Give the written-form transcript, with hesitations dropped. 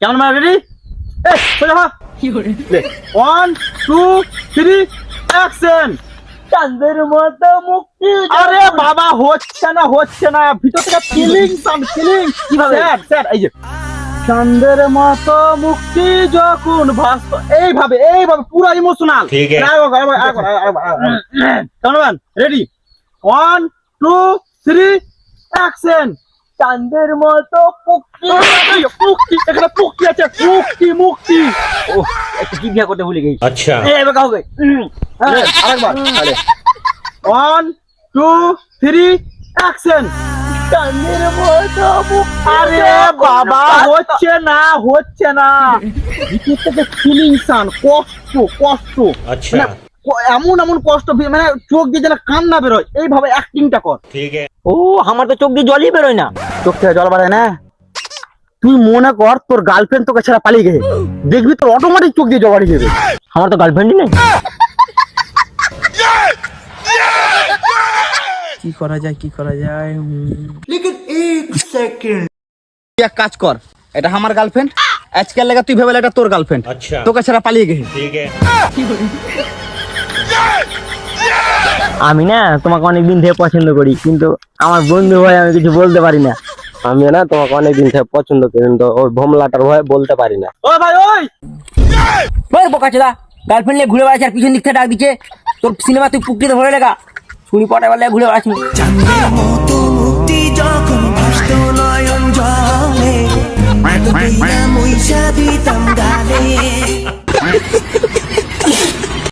কেমন মানে রেডি? সোজা হ। 1 2 3 অ্যাকশন। চাঁদের মতো মুক্তি। আরে বাবা হচ্ছে না ভিতর থেকে ফিলিং কিভাবে? স্যার এই যে চাঁদের মতো মুক্তি যখন ভাসত এইভাবে পুরো ইমোশনাল। ঠিক আছে। কেমন রেডি? 1 2 3 অ্যাকশন। চাঁদের মতো মুক্তি। মুক্তি এখানে মুক্তি আছে মুক্তি। ও একটা কি বিয়া করতে ভুলে গেছি। अच्छा এবার কাউকে আরেকবার 1 2 3 অ্যাকশন। চাঁদের মতো মুক্তি। আরে বাবা হচ্ছে না ভিতর থেকে ফিলিং কষ্ট अच्छा মানে এমন কষ্ট মানে চোখ দিয়ে যেন কান্না বেরোয় এইভাবে অ্যাক্টিংটা কর। ठीक है ও আমার তো চোখ দিয়ে জলই বেরোয় না। চোখ থেকে জল বাড়ে না। তুই মনে কর তোর গার্লফ্রেন্ড তোকে ছেড়ে পালিয়ে গেছে, দেখবি তোর অটোমেটিক চোখ দিয়ে জল বাড়ি যাবে। আমার তো গার্লফ্রেন্ডই নেই। কি করা যায় তুই এক কাজ কর, এটা আমার গার্লফ্রেন্ড, আজকাল লেগে তুই ভেবে এটা তোর গার্লফ্রেন্ড, अच्छा তোকে ছেড়ে পালিয়ে গেছে। ठीक है আমি না তোমাকে অনেকদিন থেকে পছন্দ করি, কিন্তু আমার বন্ধু ভাই আমি কিছু বলতে পারি না। আমি না তোমাকে অনেকদিন থেকে পছন্দ করি, কিন্তু ওই ভোমলাটার ভয়ে বলতে পারি না। ওই ভাই ওই ওই বোকাচোদা, গার্লফ্রেন্ড নিয়ে ঘুরে বেড়াচ্ছে আর পিছন দিক থেকে ডাক দিচ্ছে তোর সিনেমা তুই পুকুরিতে ভরে লেগা ছুরি পটা বেলা ঘুরে বেড়াচ্ছি। চাঁদের মতো মুক্তি যখন ভাসত নয়ন জলে, এত দিয়া মইসা দিতাম গালে।